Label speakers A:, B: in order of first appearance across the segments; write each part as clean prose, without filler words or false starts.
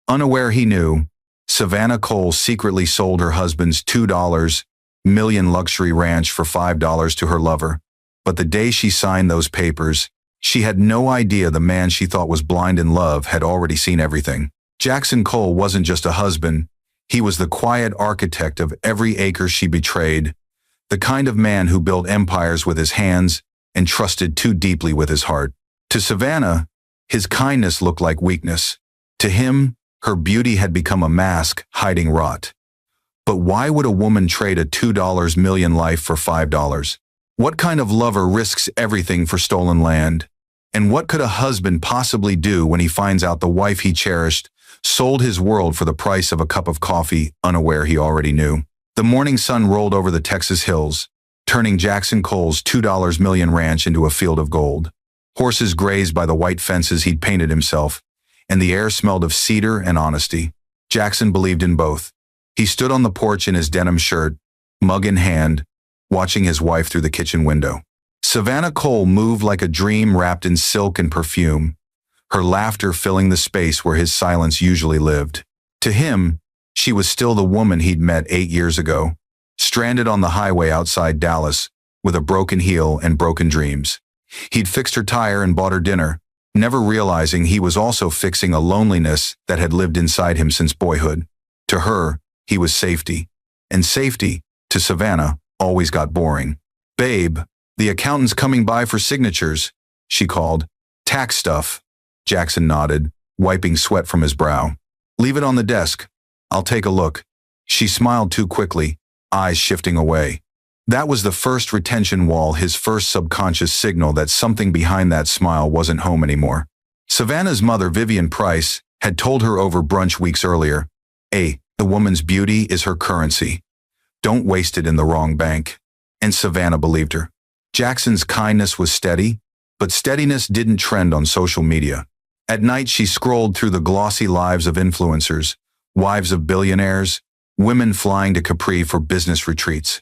A: Unaware he knew, Savannah Cole secretly sold her husband's $2 million luxury ranch for $5 to her lover. But the day she signed those papers, she had no idea the man she thought was blind in love had already seen everything. Jackson Cole wasn't just a husband, he was the quiet architect of every acre she betrayed, the kind of man who built empires with his hands and trusted too deeply with his heart. To Savannah, his kindness looked like weakness. To him, her beauty had become a mask hiding rot. But why would a woman trade a $2 million life for $5? What kind of lover risks everything for stolen land? And what could a husband possibly do when he finds out the wife he cherished sold his world for the price of a cup of coffee, unaware he already knew? The morning sun rolled over the Texas hills, turning Jackson Cole's $2 million ranch into a field of gold. Horses grazed by the white fences he'd painted himself, and the air smelled of cedar and honesty. Jackson believed in both. He stood on the porch in his denim shirt, mug in hand, watching his wife through the kitchen window. Savannah Cole moved like a dream wrapped in silk and perfume, her laughter filling the space where his silence usually lived. To him, she was still the woman he'd met 8 years ago, stranded on the highway outside Dallas, with a broken heel and broken dreams. He'd fixed her tire and bought her dinner, never realizing he was also fixing a loneliness that had lived inside him since boyhood. To her, he was safety. And safety, to Savannah, always got boring. "Babe, the accountant's coming by for signatures," she called. "Tax stuff." Jackson nodded, wiping sweat from his brow. "Leave it on the desk. I'll take a look." She smiled too quickly, eyes shifting away. That was the first retention wall, his first subconscious signal that something behind that smile wasn't home anymore. Savannah's mother, Vivian Price, had told her over brunch weeks earlier, "The woman's beauty is her currency. Don't waste it in the wrong bank." And Savannah believed her. Jackson's kindness was steady, but steadiness didn't trend on social media. At night she scrolled through the glossy lives of influencers, wives of billionaires, women flying to Capri for business retreats.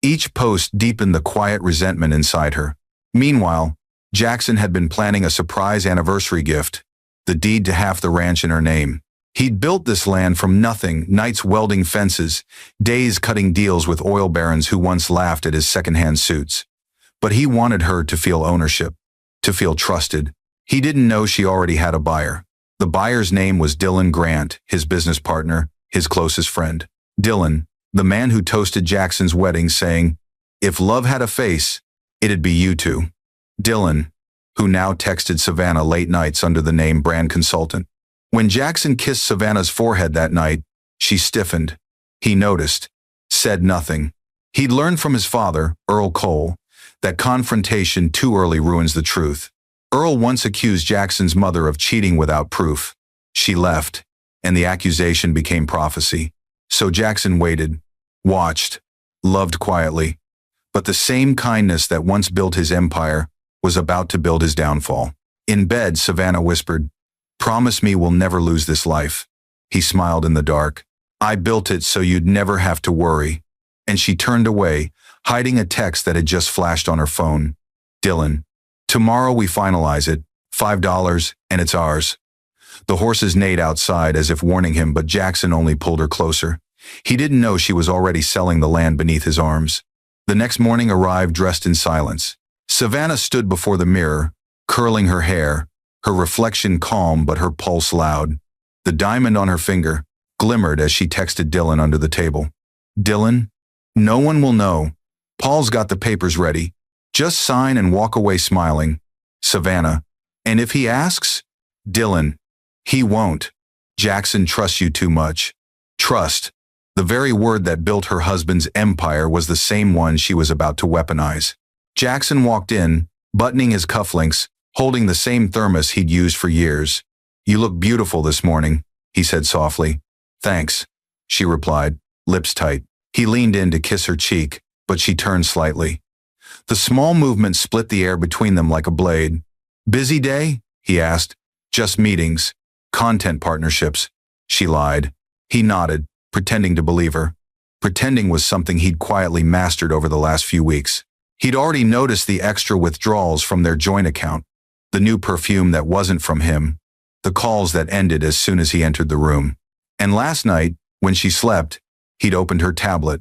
A: Each post deepened the quiet resentment inside her. Meanwhile, Jackson had been planning a surprise anniversary gift, the deed to half the ranch in her name. He'd built this land from nothing, nights welding fences, days cutting deals with oil barons who once laughed at his secondhand suits. But he wanted her to feel ownership, to feel trusted. He didn't know she already had a buyer. The buyer's name was Dylan Grant, his business partner, his closest friend. Dylan, the man who toasted Jackson's wedding saying, "If love had a face, it'd be you two." Dylan, who now texted Savannah late nights under the name Brand Consultant. When Jackson kissed Savannah's forehead that night, she stiffened. He noticed, said nothing. He'd learned from his father, Earl Cole, that confrontation too early ruins the truth. Earl once accused Jackson's mother of cheating without proof. She left, and the accusation became prophecy. So Jackson waited, watched, loved quietly. But the same kindness that once built his empire was about to build his downfall. In bed, Savannah whispered, "Promise me we'll never lose this life." He smiled in the dark. "I built it so you'd never have to worry." And she turned away, hiding a text that had just flashed on her phone. "Dylan, tomorrow we finalize it, $5, and it's ours." The horses neighed outside as if warning him, but Jackson only pulled her closer. He didn't know she was already selling the land beneath his arms. The next morning arrived dressed in silence. Savannah stood before the mirror, curling her hair, her reflection calm but her pulse loud. The diamond on her finger glimmered as she texted Dylan under the table. "Dylan, no one will know. Paul's got the papers ready. Just sign and walk away smiling." Savannah, "And if he asks?" Dylan, "He won't. Jackson trusts you too much." Trust, the very word that built her husband's empire, was the same one she was about to weaponize. Jackson walked in, buttoning his cufflinks, holding the same thermos he'd used for years. "You look beautiful this morning," he said softly. "Thanks," she replied, lips tight. He leaned in to kiss her cheek, but she turned slightly. The small movement split the air between them like a blade. "Busy day?" he asked. "Just meetings. Content partnerships." She lied. He nodded, pretending to believe her. Pretending was something he'd quietly mastered over the last few weeks. He'd already noticed the extra withdrawals from their joint account, the new perfume that wasn't from him, the calls that ended as soon as he entered the room. And last night, when she slept, he'd opened her tablet.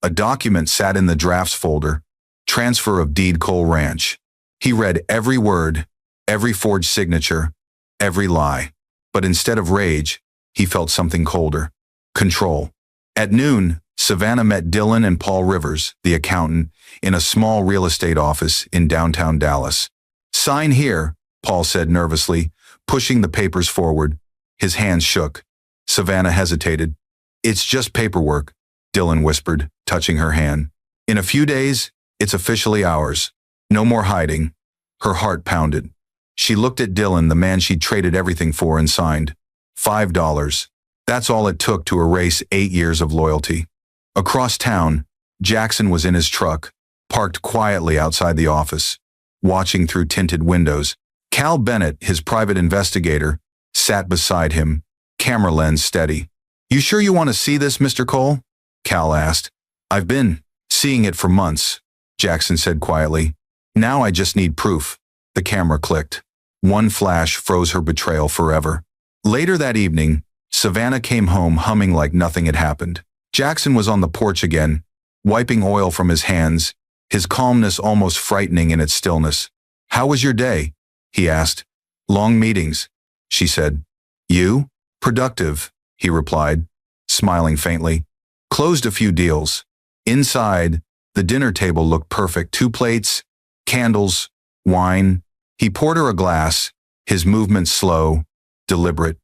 A: A document sat in the drafts folder, transfer of deed Cole Ranch. He read every word, every forged signature, every lie. But instead of rage, he felt something colder. Control. At noon, Savannah met Dylan and Paul Rivers, the accountant, in a small real estate office in downtown Dallas. "Sign here," Paul said nervously, pushing the papers forward. His hands shook. Savannah hesitated. "It's just paperwork," Dylan whispered, touching her hand. "In a few days, it's officially ours. No more hiding." Her heart pounded. She looked at Dylan, the man she'd traded everything for, and signed. $5. That's all it took to erase 8 years of loyalty. Across town, Jackson was in his truck, parked quietly outside the office, watching through tinted windows. Cal Bennett, his private investigator, sat beside him, camera lens steady. "You sure you want to see this, Mr. Cole?" Cal asked. "I've been seeing it for months," Jackson said quietly. "Now I just need proof." The camera clicked. One flash froze her betrayal forever. Later that evening, Savannah came home humming like nothing had happened. Jackson was on the porch again, wiping oil from his hands, his calmness almost frightening in its stillness. "How was your day?" he asked. "Long meetings," she said. "You?" "Productive," he replied, smiling faintly. "Closed a few deals." Inside, the dinner table looked perfect. 2 plates, candles, wine. He poured her a glass, his movements slow, deliberate.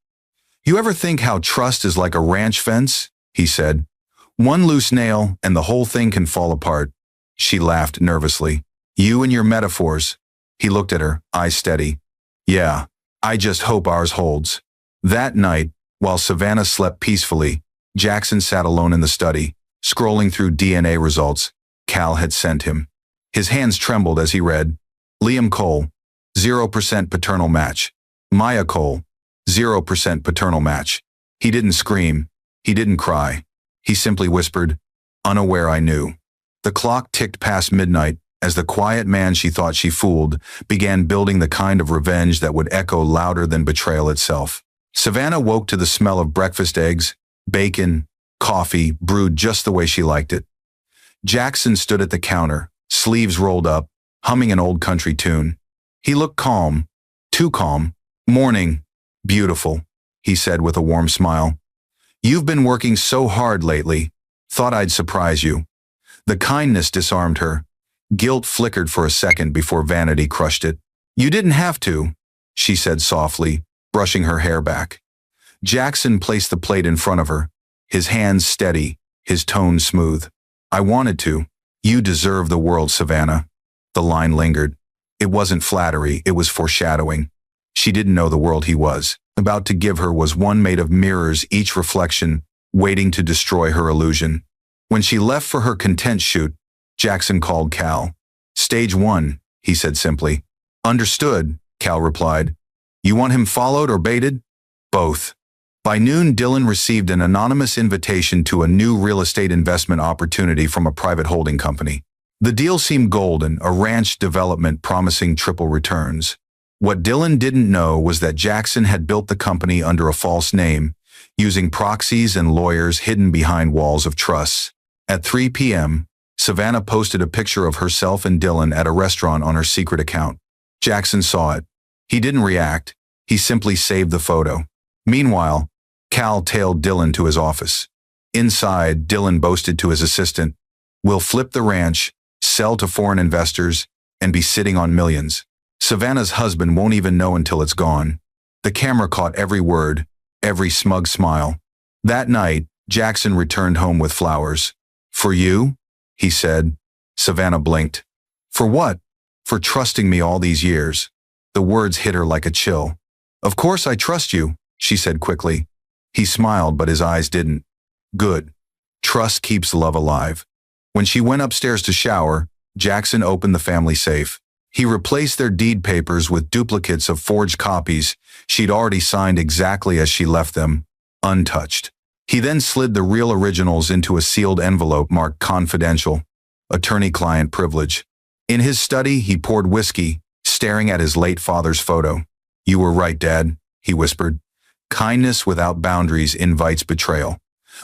A: "You ever think how trust is like a ranch fence?" he said. "One loose nail and the whole thing can fall apart." She laughed nervously. "You and your metaphors." He looked at her, eyes steady. "Yeah, I just hope ours holds." That night, while Savannah slept peacefully, Jackson sat alone in the study, scrolling through DNA results Cal had sent him. His hands trembled as he read, "Liam Cole, 0% paternal match. Maya Cole, 0% paternal match." He didn't scream. He didn't cry. He simply whispered, "Unaware I knew." The clock ticked past midnight as the quiet man she thought she fooled began building the kind of revenge that would echo louder than betrayal itself. Savannah woke to the smell of breakfast eggs, bacon, coffee, brewed just the way she liked it. Jackson stood at the counter, sleeves rolled up, humming an old country tune. He looked calm, too calm. "Morning, beautiful," he said with a warm smile. "You've been working so hard lately. Thought I'd surprise you." The kindness disarmed her. Guilt flickered for a second before vanity crushed it. "You didn't have to," she said softly, brushing her hair back. Jackson placed the plate in front of her, his hands steady, his tone smooth. "I wanted to. You deserve the world, Savannah." The line lingered. It wasn't flattery, it was foreshadowing. She didn't know the world he was about to give her was one made of mirrors, each reflection waiting to destroy her illusion. When she left for her content shoot, Jackson called Cal. "Stage 1, he said simply. "Understood," Cal replied. "You want him followed or baited?" "Both." By noon, Dylan received an anonymous invitation to a new real estate investment opportunity from a private holding company. The deal seemed golden, a ranch development promising triple returns. What Dylan didn't know was that Jackson had built the company under a false name, using proxies and lawyers hidden behind walls of trusts. At 3 p.m., Savannah posted a picture of herself and Dylan at a restaurant on her secret account. Jackson saw it. He didn't react. He simply saved the photo. Meanwhile, Cal tailed Dylan to his office. Inside, Dylan boasted to his assistant, "We'll flip the ranch, sell to foreign investors, and be sitting on millions. Savannah's husband won't even know until it's gone." The camera caught every word, every smug smile. That night, Jackson returned home with flowers. "For you?" he said. Savannah blinked. "For what?" "For trusting me all these years." The words hit her like a chill. "Of course I trust you," she said quickly. He smiled, but his eyes didn't. "Good. Trust keeps love alive." When she went upstairs to shower, Jackson opened the family safe. He replaced their deed papers with duplicates of forged copies she'd already signed exactly as she left them, untouched. He then slid the real originals into a sealed envelope marked confidential, attorney-client privilege. In his study, he poured whiskey, staring at his late father's photo. "You were right, Dad," he whispered. Kindness without boundaries invites betrayal.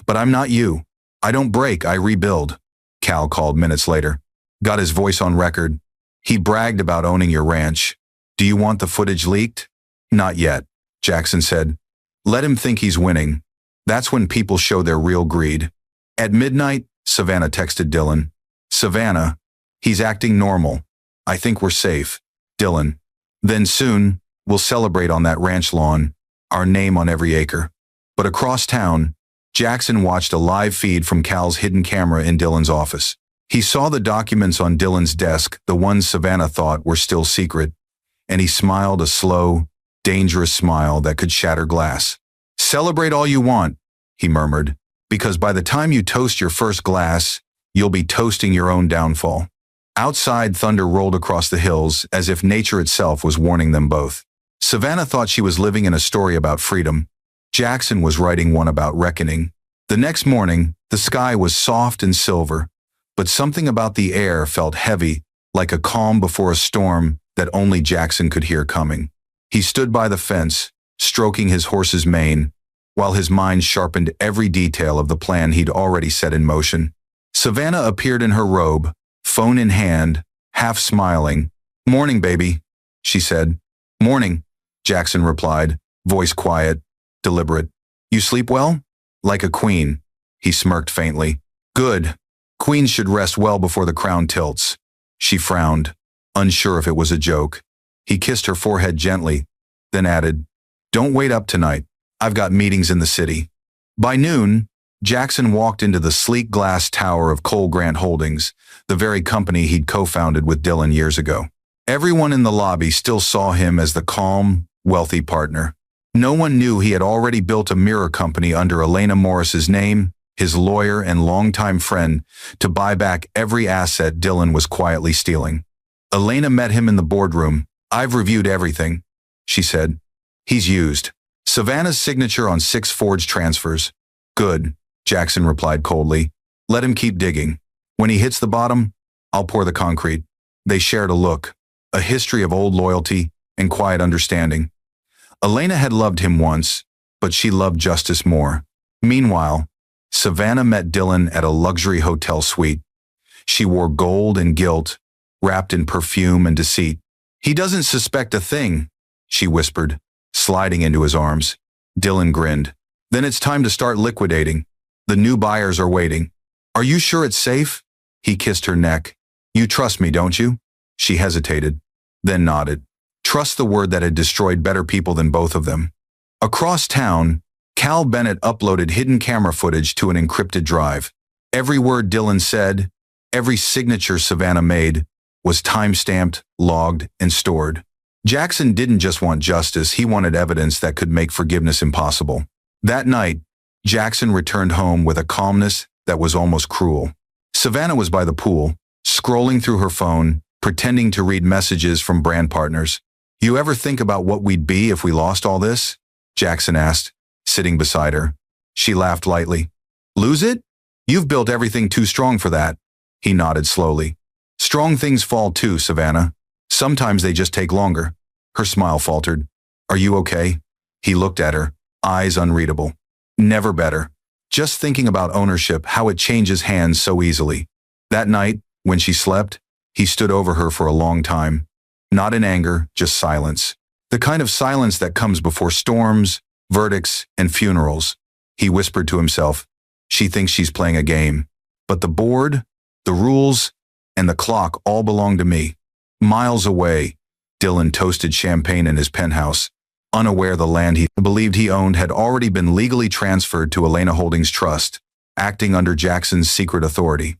A: But I'm not you. I don't break, I rebuild. Cal called minutes later. Got his voice on record. He bragged about owning your ranch. Do you want the footage leaked? Not yet, Jackson said. Let him think he's winning. That's when people show their real greed. At midnight, Savannah texted Dylan. Savannah, he's acting normal. I think we're safe. Dylan. Then soon, we'll celebrate on that ranch lawn, our name on every acre. But across town, Jackson watched a live feed from Cal's hidden camera in Dylan's office. He saw the documents on Dylan's desk, the ones Savannah thought were still secret, and he smiled a slow, dangerous smile that could shatter glass. Celebrate all you want, he murmured, because by the time you toast your first glass, you'll be toasting your own downfall. Outside, thunder rolled across the hills as if nature itself was warning them both. Savannah thought she was living in a story about freedom. Jackson was writing one about reckoning. The next morning, the sky was soft and silver, but something about the air felt heavy, like a calm before a storm that only Jackson could hear coming. He stood by the fence, stroking his horse's mane, while his mind sharpened every detail of the plan he'd already set in motion. Savannah appeared in her robe, phone in hand, half smiling. Morning, baby, she said. Morning, Jackson replied, voice quiet, deliberate. You sleep well? Like a queen, he smirked faintly. Good. Queens should rest well before the crown tilts. She frowned, unsure if it was a joke. He kissed her forehead gently, then added, Don't wait up tonight. I've got meetings in the city. By noon, Jackson walked into the sleek glass tower of Cole Grant Holdings, the very company he'd co-founded with Dylan years ago. Everyone in the lobby still saw him as the calm, wealthy partner. No one knew he had already built a mirror company under Elena Morris's name, his lawyer and longtime friend, to buy back every asset Dylan was quietly stealing. Elena met him in the boardroom. I've reviewed everything, she said. He's used Savannah's signature on 6 forged transfers. Good, Jackson replied coldly. Let him keep digging. When he hits the bottom, I'll pour the concrete. They shared a look, a history of old loyalty and quiet understanding. Elena had loved him once, but she loved justice more. Meanwhile, Savannah met Dylan at a luxury hotel suite. She wore gold and gilt, wrapped in perfume and deceit. He doesn't suspect a thing, she whispered, sliding into his arms. Dylan grinned. Then it's time to start liquidating. The new buyers are waiting. Are you sure it's safe? He kissed her neck. You trust me, don't you? She hesitated, then nodded. Trust the word that had destroyed better people than both of them. Across town, Cal Bennett uploaded hidden camera footage to an encrypted drive. Every word Dylan said, every signature Savannah made, was time-stamped, logged, and stored. Jackson didn't just want justice, he wanted evidence that could make forgiveness impossible. That night, Jackson returned home with a calmness that was almost cruel. Savannah was by the pool, scrolling through her phone, pretending to read messages from brand partners. You ever think about what we'd be if we lost all this? Jackson asked, sitting beside her. She laughed lightly. Lose it? You've built everything too strong for that. He nodded slowly. Strong things fall too, Savannah. Sometimes they just take longer. Her smile faltered. Are you okay? He looked at her, eyes unreadable. Never better. Just thinking about ownership, how it changes hands so easily. That night, when she slept, he stood over her for a long time. Not in anger, just silence. The kind of silence that comes before storms, verdicts, and funerals. He whispered to himself, she thinks she's playing a game. But the board, the rules, and the clock all belong to me. Miles away, Dylan toasted champagne in his penthouse, unaware the land he believed he owned had already been legally transferred to Elena Holdings Trust, acting under Jackson's secret authority.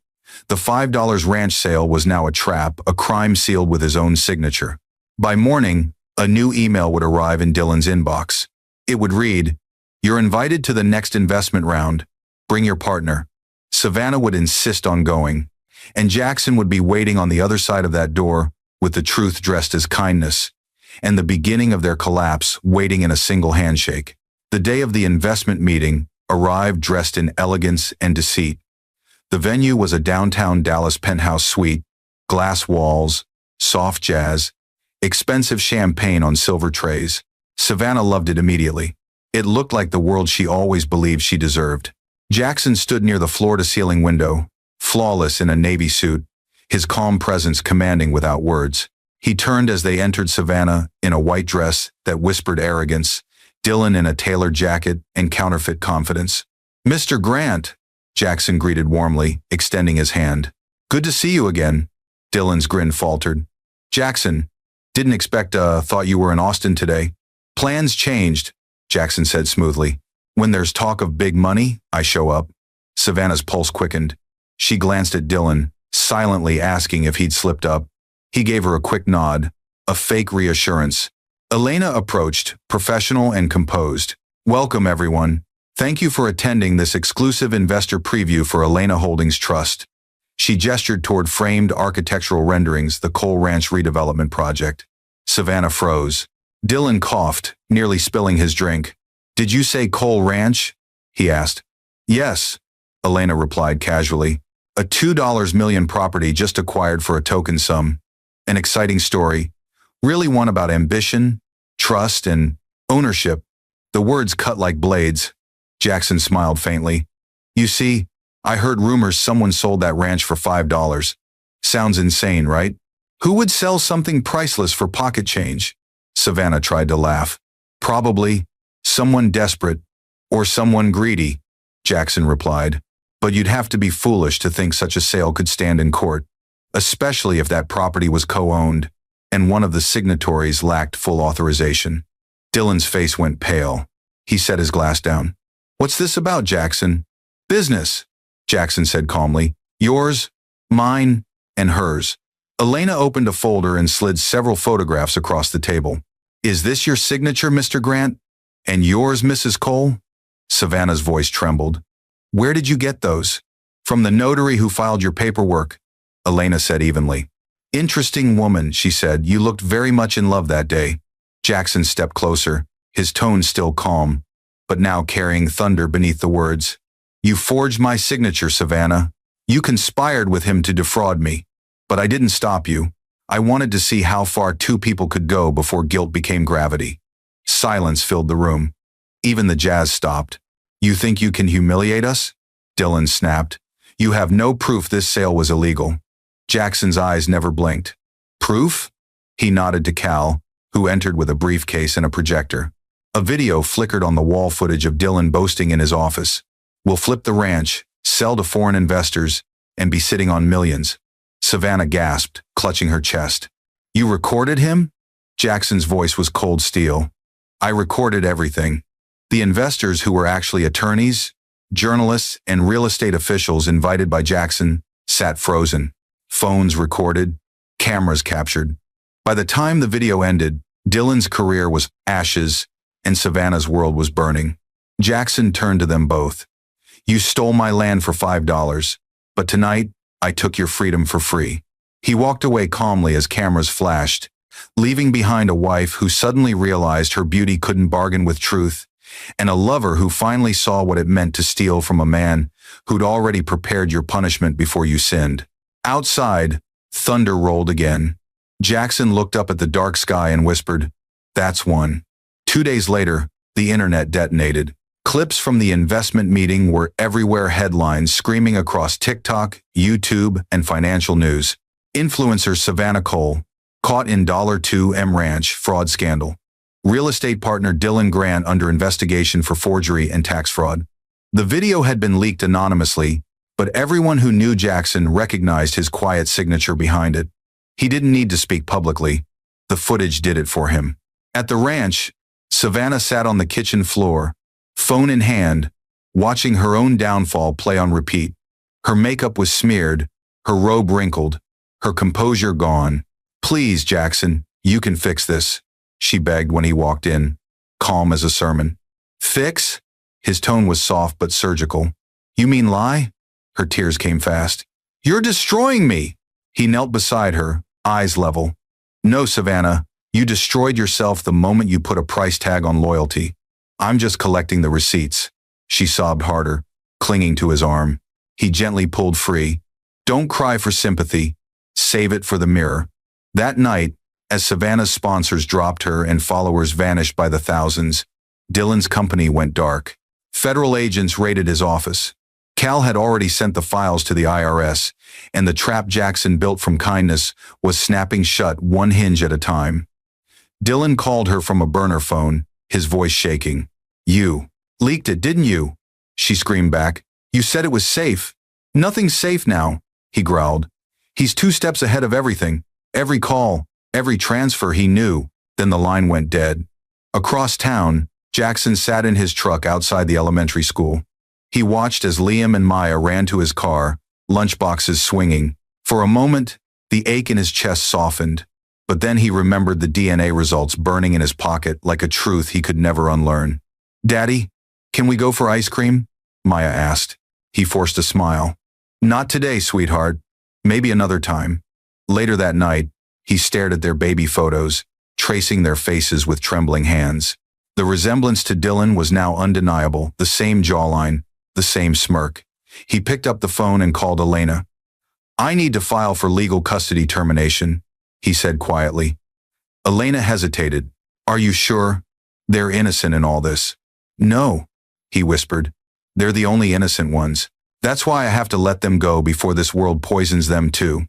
A: The $5 ranch sale was now a trap, a crime sealed with his own signature. By morning, a new email would arrive in Dylan's inbox. It would read, You're invited to the next investment round. Bring your partner. Savannah would insist on going, and Jackson would be waiting on the other side of that door with the truth dressed as kindness, and the beginning of their collapse waiting in a single handshake. The day of the investment meeting arrived dressed in elegance and deceit. The venue was a downtown Dallas penthouse suite, glass walls, soft jazz, expensive champagne on silver trays. Savannah loved it immediately. It looked like the world she always believed she deserved. Jackson stood near the floor-to-ceiling window, flawless in a navy suit, his calm presence commanding without words. He turned as they entered Savannah in a white dress that whispered arrogance, Dylan in a tailored jacket and counterfeit confidence. "Mr. Grant," Jackson greeted warmly, extending his hand. "Good to see you again." Dylan's grin faltered. "Jackson, didn't expect, thought you were in Austin today." "Plans changed," Jackson said smoothly. "When there's talk of big money, I show up." Savannah's pulse quickened. She glanced at Dylan, silently asking if he'd slipped up. He gave her a quick nod, a fake reassurance. Elena approached, professional and composed. "Welcome, everyone. Thank you for attending this exclusive investor preview for Elena Holdings Trust." She gestured toward framed architectural renderings, the Cole Ranch redevelopment project. Savannah froze. Dylan coughed, nearly spilling his drink. "Did you say Cole Ranch?" he asked. "Yes," Elena replied casually. "A $2 million property just acquired for a token sum. An exciting story. Really one about ambition, trust, and ownership." The words cut like blades. Jackson smiled faintly. "You see, I heard rumors someone sold that ranch for $5. Sounds insane, right? Who would sell something priceless for pocket change?" Savannah tried to laugh. "Probably someone desperate or someone greedy," Jackson replied. "But you'd have to be foolish to think such a sale could stand in court, especially if that property was co-owned and one of the signatories lacked full authorization." Dylan's face went pale. He set his glass down. "What's this about, Jackson?" "Business," Jackson said calmly. "Yours, mine, and hers." Elena opened a folder and slid several photographs across the table. "Is this your signature, Mr. Grant? And yours, Mrs. Cole?" Savannah's voice trembled. "Where did you get those?" "From the notary who filed your paperwork," Elena said evenly. "Interesting woman," she said. "You looked very much in love that day." Jackson stepped closer, his tone still calm, but now carrying thunder beneath the words. "You forged my signature, Savannah. You conspired with him to defraud me. But I didn't stop you. I wanted to see how far two people could go before guilt became gravity." Silence filled the room. Even the jazz stopped. "You think you can humiliate us?" Dylan snapped. "You have no proof this sale was illegal." Jackson's eyes never blinked. "Proof?" He nodded to Cal, who entered with a briefcase and a projector. A video flickered on the wall footage of Dylan boasting in his office. "We'll flip the ranch, sell to foreign investors, and be sitting on millions." Savannah gasped, clutching her chest. "You recorded him?" Jackson's voice was cold steel. "I recorded everything." The investors, who were actually attorneys, journalists, and real estate officials invited by Jackson, sat frozen. Phones recorded, cameras captured. By the time the video ended, Dylan's career was ashes and Savannah's world was burning. Jackson turned to them both. "You stole my land for $5, but tonight I took your freedom for free." He walked away calmly as cameras flashed, leaving behind a wife who suddenly realized her beauty couldn't bargain with truth, and a lover who finally saw what it meant to steal from a man who'd already prepared your punishment before you sinned. Outside, thunder rolled again. Jackson looked up at the dark sky and whispered, "That's one." 2 days later, the internet detonated. Clips from the investment meeting were everywhere, headlines screaming across TikTok, YouTube, and financial news. Influencer Savannah Cole, caught in $2M ranch fraud scandal. Real estate partner Dylan Grant under investigation for forgery and tax fraud. The video had been leaked anonymously, but everyone who knew Jackson recognized his quiet signature behind it. He didn't need to speak publicly. The footage did it for him. At the ranch, Savannah sat on the kitchen floor, phone in hand, watching her own downfall play on repeat. Her makeup was smeared, her robe wrinkled, her composure gone. "Please, Jackson, you can fix this," she begged when he walked in, calm as a sermon. "Fix?" His tone was soft but surgical. "You mean lie?" Her tears came fast. "You're destroying me!" He knelt beside her, eyes level. "No, Savannah, you destroyed yourself the moment you put a price tag on loyalty. I'm just collecting the receipts." She sobbed harder, clinging to his arm. He gently pulled free. "Don't cry for sympathy. Save it for the mirror." That night, As Savannah's sponsors dropped her and followers vanished by the thousands, Dylan's company went dark. Federal agents raided his office. Cal had already sent the files to the IRS, and the trap Jackson built from kindness was snapping shut one hinge at a time. Dylan called her from a burner phone, his voice shaking. "You leaked it, didn't you?" She screamed back. "You said it was safe." "Nothing's safe now," he growled. "He's 2 steps ahead of everything. Every call, every transfer he knew." Then the line went dead. Across town, Jackson sat in his truck outside the elementary school. He watched as Liam and Maya ran to his car, lunchboxes swinging. For a moment, the ache in his chest softened, but then he remembered the DNA results burning in his pocket like a truth he could never unlearn. "Daddy, can we go for ice cream?" Maya asked. He forced a smile. "Not today, sweetheart. Maybe another time." Later that night, he stared at their baby photos, tracing their faces with trembling hands. The resemblance to Dylan was now undeniable, the same jawline, the same smirk. He picked up the phone and called Elena. "I need to file for legal custody termination," he said quietly. Elena hesitated. "Are you sure? They're innocent in all this." "No," he whispered. "They're the only innocent ones. That's why I have to let them go before this world poisons them too."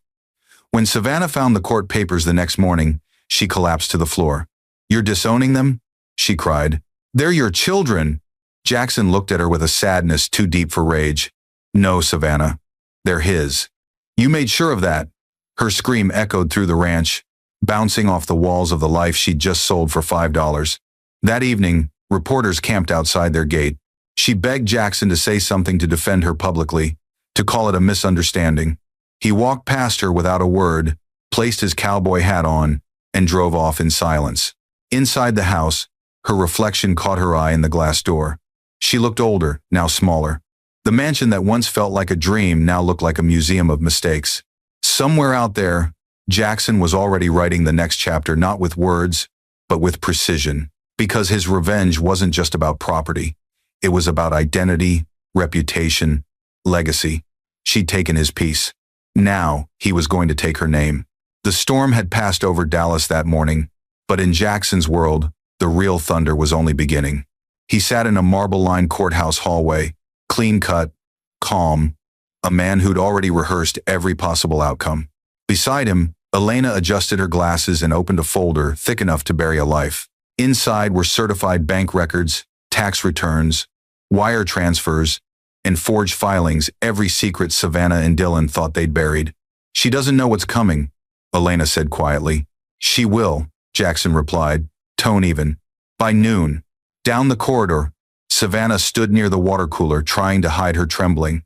A: When Savannah found the court papers the next morning, she collapsed to the floor. "You're disowning them?" she cried. "They're your children." Jackson looked at her with a sadness too deep for rage. "No, Savannah. They're his." "You made sure of that." Her scream echoed through the ranch, bouncing off the walls of the life she'd just sold for $5. That evening, reporters camped outside their gate. She begged Jackson to say something to defend her publicly, to call it a misunderstanding. He walked past her without a word, placed his cowboy hat on, and drove off in silence. Inside the house, her reflection caught her eye in the glass door. She looked older, now smaller. The mansion that once felt like a dream now looked like a museum of mistakes. Somewhere out there, Jackson was already writing the next chapter not with words, but with precision, because his revenge wasn't just about property. It was about identity, reputation, legacy. She'd taken his piece. Now, he was going to take her name. The storm had passed over Dallas that morning, but in Jackson's world, the real thunder was only beginning. He sat in a marble-lined courthouse hallway, clean-cut, calm, a man who'd already rehearsed every possible outcome. Beside him, Elena adjusted her glasses and opened a folder thick enough to bury a life. Inside were certified bank records, tax returns, wire transfers, and forged filings, every secret Savannah and Dylan thought they'd buried. "She doesn't know what's coming," Elena said quietly. "She will," Jackson replied, tone even. By noon, down the corridor, Savannah stood near the water cooler trying to hide her trembling.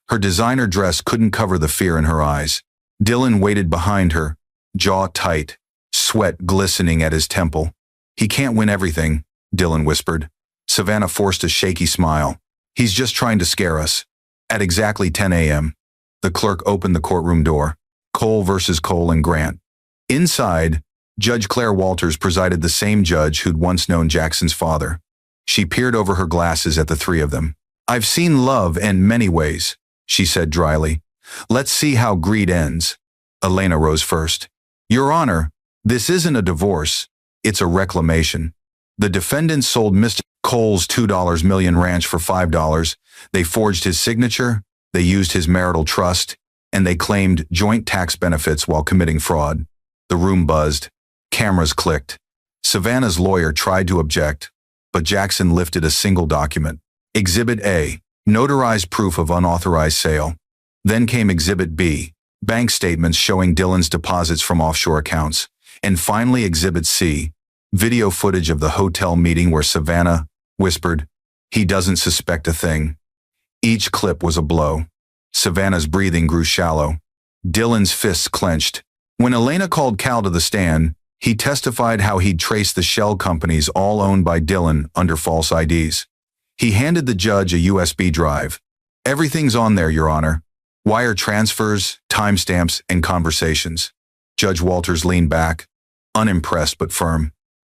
A: Her designer dress couldn't cover the fear in her eyes. Dylan waited behind her, jaw tight, sweat glistening at his temple. "He can't win everything," Dylan whispered. Savannah forced a shaky smile. "He's just trying to scare us." At exactly 10 a.m., the clerk opened the courtroom door. Cole versus Cole and Grant. Inside, Judge Claire Walters presided, the same judge who'd once known Jackson's father. She peered over her glasses at the three of them. "I've seen love in many ways," she said dryly. "Let's see how greed ends." Elena rose first. "Your Honor, this isn't a divorce. It's a reclamation. The defendants sold Mr. Cole's $2 million ranch for $5. They forged his signature, they used his marital trust, and they claimed joint tax benefits while committing fraud." The room buzzed. Cameras clicked. Savannah's lawyer tried to object, but Jackson lifted a single document. Exhibit A, notarized proof of unauthorized sale. Then came Exhibit B, bank statements showing Dylan's deposits from offshore accounts. And finally Exhibit C, video footage of the hotel meeting where Savannah whispered, "He doesn't suspect a thing." Each clip was a blow. Savannah's breathing grew shallow. Dylan's fists clenched. When Elena called Cal to the stand, he testified how he'd traced the shell companies all owned by Dylan under false IDs. He handed the judge a USB drive. "Everything's on there, Your Honor. Wire transfers, timestamps, and conversations." Judge Walters leaned back, unimpressed but firm.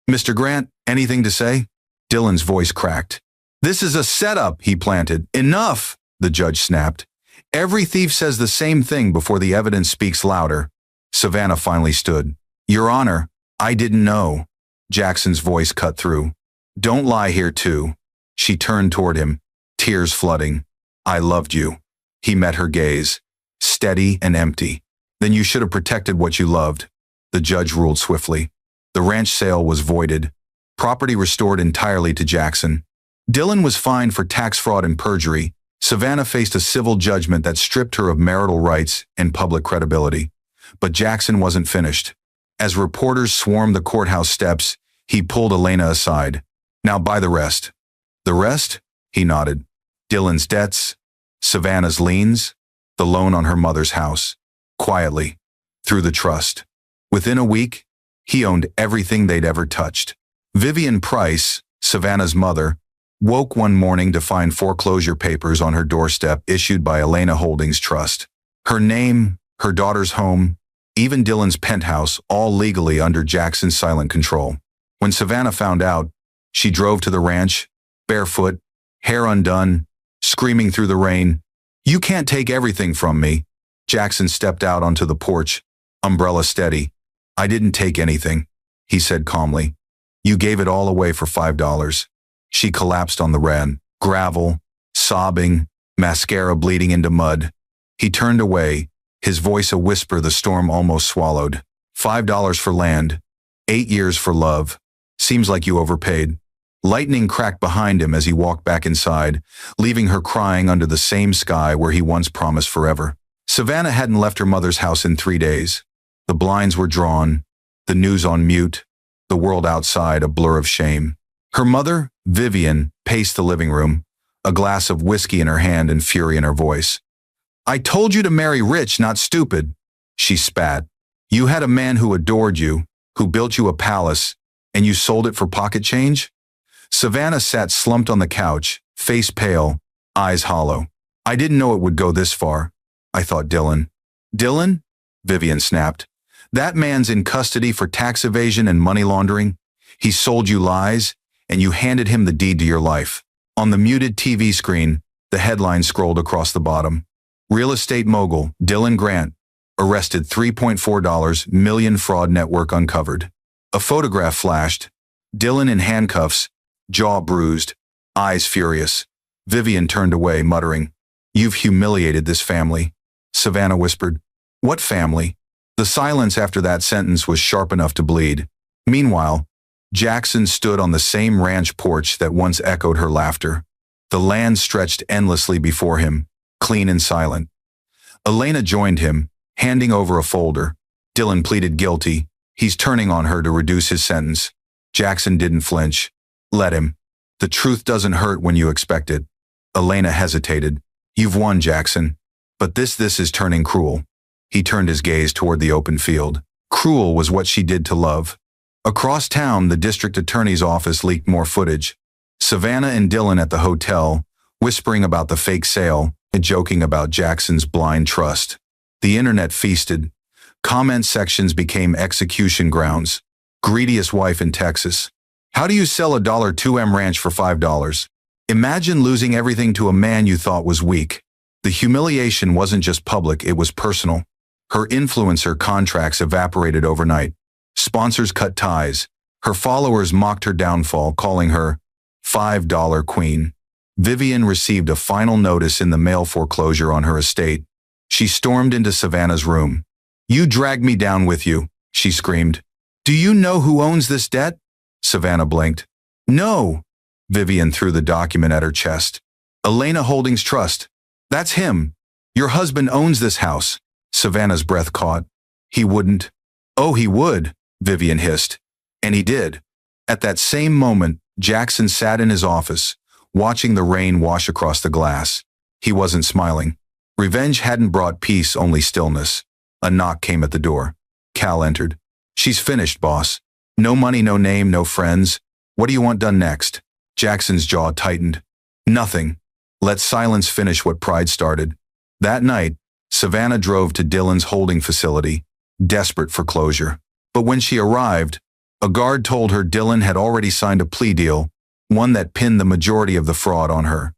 A: "Mr. Grant, anything to say?" Dylan's voice cracked. "This is a setup," he planted. "Enough," the judge snapped. "Every thief says the same thing before the evidence speaks louder." Savannah finally stood. "Your Honor, I didn't know. Jackson's voice cut through. Don't lie here too. She turned toward him, tears flooding. I loved you. He met her gaze, steady and empty. Then you should have protected what you loved. The judge ruled swiftly. The ranch sale was voided. Property restored entirely to Jackson. Dylan was fined for tax fraud and perjury. Savannah faced a civil judgment that stripped her of marital rights and public credibility. But Jackson wasn't finished. As reporters swarmed the courthouse steps, he pulled Elena aside. Now buy the rest. The rest? He nodded. Dylan's debts, Savannah's liens, the loan on her mother's house. Quietly, through the trust. Within a week, he owned everything they'd ever touched. Vivian Price, Savannah's mother, woke one morning to find foreclosure papers on her doorstep issued by Elena Holdings Trust. Her name, her daughter's home, even Dylan's penthouse, all legally under Jackson's silent control. When Savannah found out, she drove to the ranch, barefoot, hair undone, screaming through the rain, "You can't take everything from me." Jackson stepped out onto the porch, umbrella steady. "I didn't take anything," he said calmly. "You gave it all away for $5. She collapsed on the gravel, sobbing, mascara bleeding into mud. He turned away, his voice a whisper the storm almost swallowed. $5 for land, 8 years for love. Seems like you overpaid." Lightning cracked behind him as he walked back inside, leaving her crying under the same sky where he once promised forever. Savannah hadn't left her mother's house in 3 days. The blinds were drawn, the news on mute, the world outside a blur of shame. Her mother, Vivian, paced the living room, a glass of whiskey in her hand and fury in her voice. "I told you to marry rich, not stupid," she spat. "You had a man who adored you, who built you a palace, and you sold it for pocket change?" Savannah sat slumped on the couch, face pale, eyes hollow. "I didn't know it would go this far. I thought Dylan." "Dylan?" Vivian snapped. "That man's in custody for tax evasion and money laundering. He sold you lies, and you handed him the deed to your life." On the muted TV screen, the headline scrolled across the bottom. "Real estate mogul Dylan Grant arrested, $3.4 million fraud network uncovered." A photograph flashed. Dylan in handcuffs, jaw bruised, eyes furious. Vivian turned away, muttering, "You've humiliated this family." Savannah whispered, "What family?" The silence after that sentence was sharp enough to bleed. Meanwhile, Jackson stood on the same ranch porch that once echoed her laughter. The land stretched endlessly before him, clean and silent. Elena joined him, handing over a folder. Dylan pleaded guilty. He's turning on her to reduce his sentence. Jackson didn't flinch. "Let him. The truth doesn't hurt when you expect it." Elena hesitated. "You've won, Jackson. But this is turning cruel." He turned his gaze toward the open field. Cruel was what she did to love. Across town, the district attorney's office leaked more footage. Savannah and Dylan at the hotel, whispering about the fake sale and joking about Jackson's blind trust. The internet feasted. Comment sections became execution grounds. Greediest wife in Texas. How do you sell a $2M ranch for $5? Imagine losing everything to a man you thought was weak. The humiliation wasn't just public, it was personal. Her influencer contracts evaporated overnight. Sponsors cut ties. Her followers mocked her downfall, calling her $5 Queen. Vivian received a final notice in the mail foreclosure on her estate. She stormed into Savannah's room. "You dragged me down with you," she screamed. "Do you know who owns this debt?" Savannah blinked. "No." Vivian threw the document at her chest. "Elena Holdings Trust. That's him. Your husband owns this house." Savannah's breath caught. "He wouldn't." "Oh, he would," Vivian hissed. And he did. At that same moment, Jackson sat in his office, watching the rain wash across the glass. He wasn't smiling. Revenge hadn't brought peace, only stillness. A knock came at the door. Cal entered. "She's finished, boss. No money, no name, no friends. What do you want done next?" Jackson's jaw tightened. "Nothing. Let silence finish what pride started." That night, Savannah drove to Dylan's holding facility, desperate for closure. But when she arrived, a guard told her Dylan had already signed a plea deal, one that pinned the majority of the fraud on her.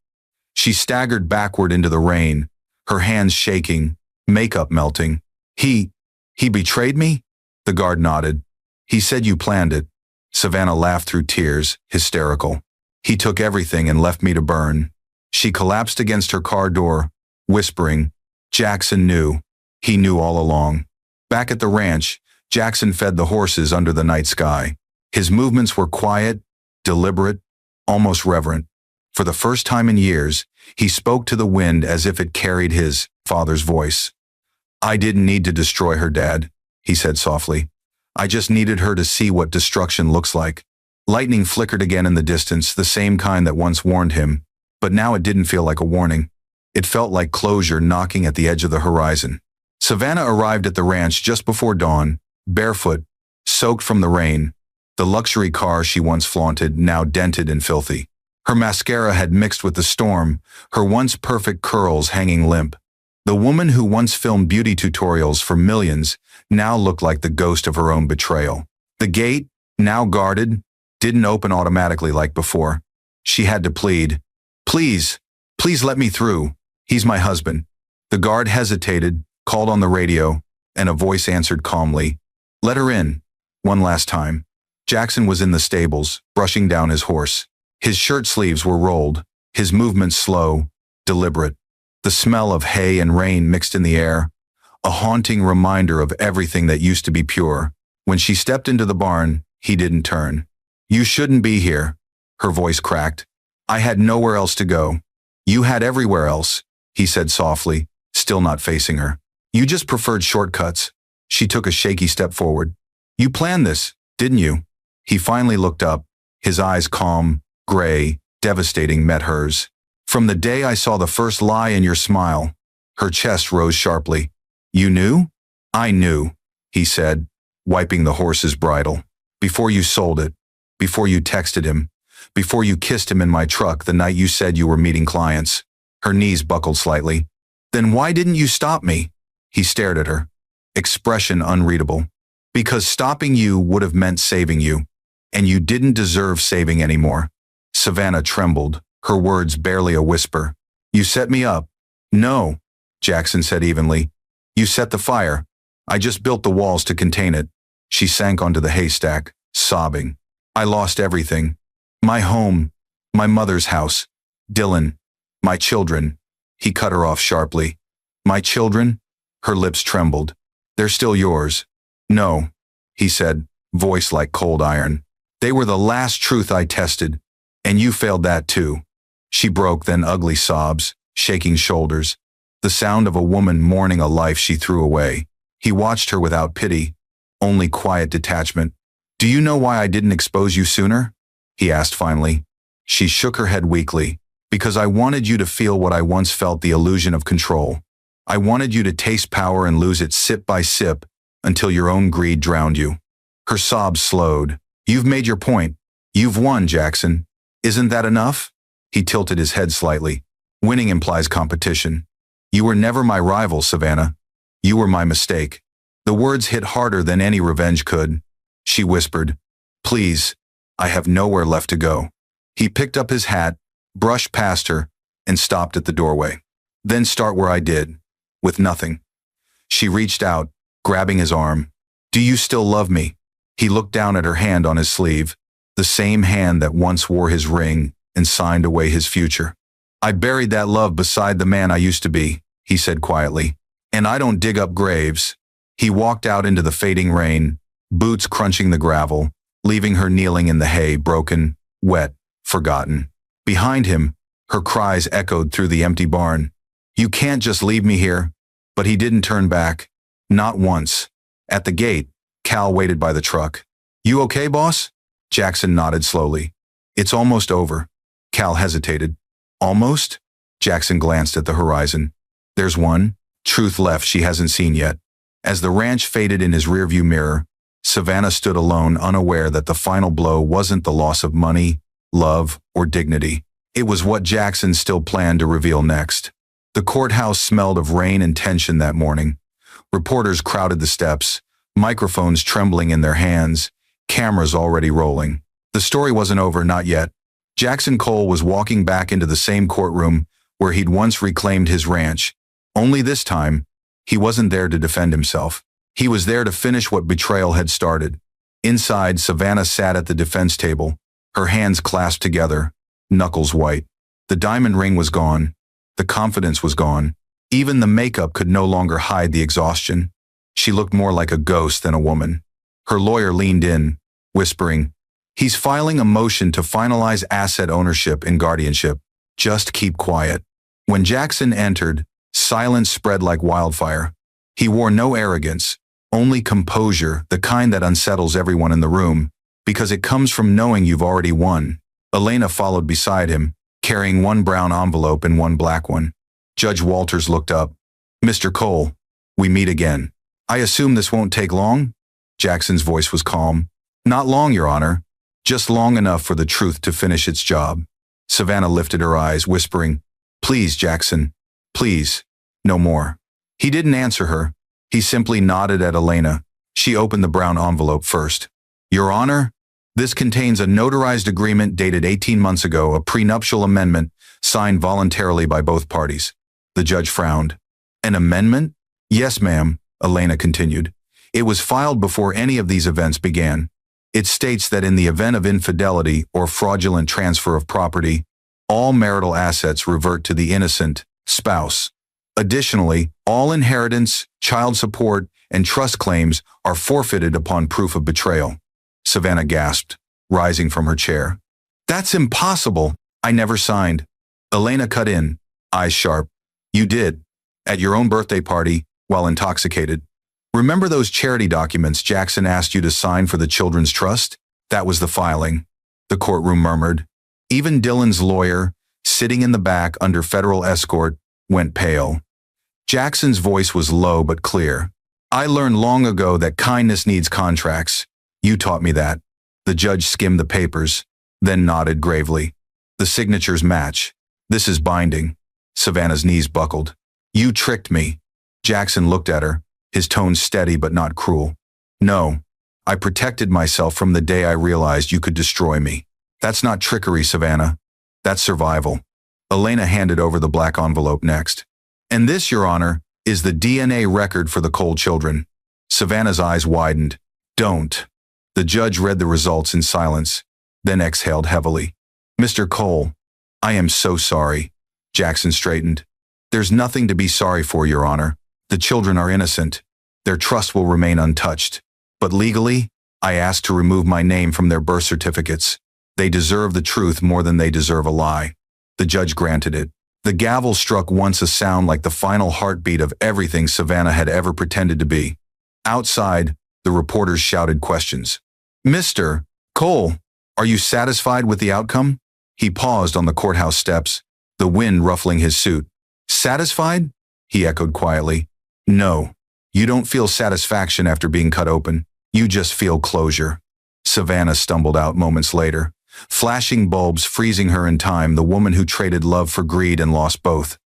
A: She staggered backward into the rain, her hands shaking, makeup melting. He betrayed me?" The guard nodded. He said you planned it. Savannah laughed through tears, hysterical. He took everything and left me to burn. She collapsed against her car door, whispering, Jackson knew. He knew all along. Back at the ranch, Jackson fed the horses under the night sky. His movements were quiet, deliberate, almost reverent. For the first time in years, he spoke to the wind as if it carried his father's voice. I didn't need to destroy her, Dad, he said softly. I just needed her to see what destruction looks like. Lightning flickered again in the distance, the same kind that once warned him, but now it didn't feel like a warning. It felt like closure knocking at the edge of the horizon. Savannah arrived at the ranch just before dawn, barefoot, soaked from the rain. The luxury car she once flaunted, now dented and filthy. Her mascara had mixed with the storm, her once perfect curls hanging limp. The woman who once filmed beauty tutorials for millions now looked like the ghost of her own betrayal. The gate, now guarded, didn't open automatically like before. She had to plead. Please let me through. He's my husband. The guard hesitated, called on the radio, and a voice answered calmly. Let her in. One last time. Jackson was in the stables, brushing down his horse. His shirt sleeves were rolled, his movements slow, deliberate. The smell of hay and rain mixed in the air, a haunting reminder of everything that used to be pure. When she stepped into the barn, he didn't turn. You shouldn't be here, her voice cracked. I had nowhere else to go. You had everywhere else, he said softly, still not facing her. You just preferred shortcuts. She took a shaky step forward. You planned this, didn't you? He finally looked up, his eyes calm, gray, devastating met hers. From the day I saw the first lie in your smile, her chest rose sharply. You knew? I knew, he said, wiping the horse's bridle. Before you sold it, before you texted him, before you kissed him in my truck the night you said you were meeting clients. Her knees buckled slightly. Then why didn't you stop me? He stared at her, expression unreadable. Because stopping you would have meant saving you, and you didn't deserve saving anymore. Savannah trembled, her words barely a whisper. You set me up. No, Jackson said evenly. You set the fire. I just built the walls to contain it. She sank onto the haystack, sobbing. I lost everything. My home, my mother's house, Dylan, my children. He cut her off sharply. My children? Her lips trembled. They're still yours. No, he said, voice like cold iron. They were the last truth I tested, and you failed that too. She broke, then ugly sobs, shaking shoulders, the sound of a woman mourning a life she threw away. He watched her without pity, only quiet detachment. Do you know why I didn't expose you sooner? He asked finally. She shook her head weakly. Because I wanted you to feel what I once felt, the illusion of control. I wanted you to taste power and lose it sip by sip until your own greed drowned you. Her sobs slowed. You've made your point. You've won, Jackson. Isn't that enough? He tilted his head slightly. Winning implies competition. You were never my rival, Savannah. You were my mistake. The words hit harder than any revenge could. She whispered, Please, I have nowhere left to go. He picked up his hat, brushed past her, and stopped at the doorway. Then start where I did, with nothing. She reached out, grabbing his arm. Do you still love me? He looked down at her hand on his sleeve, the same hand that once wore his ring and signed away his future. I buried that love beside the man I used to be, he said quietly. And I don't dig up graves. He walked out into the fading rain, boots crunching the gravel, leaving her kneeling in the hay, broken, wet, forgotten. Behind him, her cries echoed through the empty barn. You can't just leave me here. But he didn't turn back. Not once. At the gate, Cal waited by the truck. You okay, boss? Jackson nodded slowly. It's almost over. Cal hesitated. Almost? Jackson glanced at the horizon. There's one truth left she hasn't seen yet. As the ranch faded in his rearview mirror, Savannah stood alone, unaware that the final blow wasn't the loss of money, love, or dignity. It was what Jackson still planned to reveal next. The courthouse smelled of rain and tension that morning. Reporters crowded the steps, microphones trembling in their hands, cameras already rolling. The story wasn't over, not yet. Jackson Cole was walking back into the same courtroom where he'd once reclaimed his ranch. Only this time, he wasn't there to defend himself. He was there to finish what betrayal had started. Inside, Savannah sat at the defense table, her hands clasped together, knuckles white. The diamond ring was gone. The confidence was gone. Even the makeup could no longer hide the exhaustion. She looked more like a ghost than a woman. Her lawyer leaned in, whispering, "He's filing a motion to finalize asset ownership and guardianship. Just keep quiet." When Jackson entered, silence spread like wildfire. He wore no arrogance, only composure, the kind that unsettles everyone in the room, because it comes from knowing you've already won. Elena followed beside him, carrying one brown envelope and one black one. Judge Walters looked up. "Mr. Cole, we meet again. I assume this won't take long?" Jackson's voice was calm. "Not long, Your Honor. Just long enough for the truth to finish its job." Savannah lifted her eyes, whispering, "Please, Jackson. Please. No more." He didn't answer her. He simply nodded at Elena. She opened the brown envelope first. "Your Honor, this contains a notarized agreement dated 18 months ago, a prenuptial amendment signed voluntarily by both parties." The judge frowned. "An amendment?" "Yes, ma'am," Elena continued. "It was filed before any of these events began. It states that in the event of infidelity or fraudulent transfer of property, all marital assets revert to the innocent spouse. Additionally, all inheritance, child support, and trust claims are forfeited upon proof of betrayal." Savannah gasped, rising from her chair. "That's impossible. I never signed." Elena cut in, eyes sharp. "You did. At your own birthday party, while intoxicated. Remember those charity documents Jackson asked you to sign for the children's trust? That was the filing." The courtroom murmured. Even Dylan's lawyer, sitting in the back under federal escort, went pale. Jackson's voice was low but clear. "I learned long ago that kindness needs contracts. You taught me that." The judge skimmed the papers, then nodded gravely. "The signatures match. This is binding." Savannah's knees buckled. "You tricked me." Jackson looked at her, his tone steady but not cruel. "No, I protected myself from the day I realized you could destroy me. That's not trickery, Savannah. That's survival." Elena handed over the black envelope next. "And this, Your Honor, is the DNA record for the Cole children." Savannah's eyes widened. "Don't." The judge read the results in silence, then exhaled heavily. "Mr. Cole, I am so sorry." Jackson straightened. "There's nothing to be sorry for, Your Honor. The children are innocent. Their trust will remain untouched. But legally, I asked to remove my name from their birth certificates. They deserve the truth more than they deserve a lie." The judge granted it. The gavel struck once, a sound like the final heartbeat of everything Savannah had ever pretended to be. Outside, the reporters shouted questions. "Mr. Cole, are you satisfied with the outcome?" He paused on the courthouse steps, the wind ruffling his suit. "Satisfied?" he echoed quietly. "No, you don't feel satisfaction after being cut open. You just feel closure." Savannah stumbled out moments later, flashing bulbs freezing her in time, the woman who traded love for greed and lost both.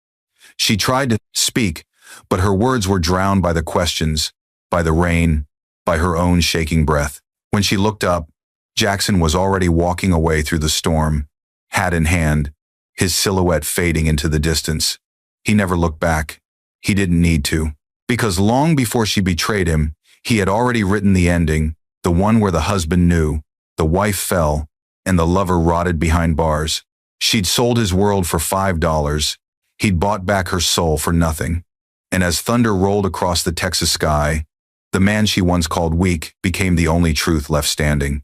A: She tried to speak, but her words were drowned by the questions, by the rain, by her own shaking breath. When she looked up, Jackson was already walking away through the storm, hat in hand, his silhouette fading into the distance. He never looked back. He didn't need to, because long before she betrayed him, he had already written the ending, the one where the husband knew, the wife fell, and the lover rotted behind bars. She'd sold his world for $5. He'd bought back her soul for nothing. And as thunder rolled across the Texas sky, the man she once called weak became the only truth left standing.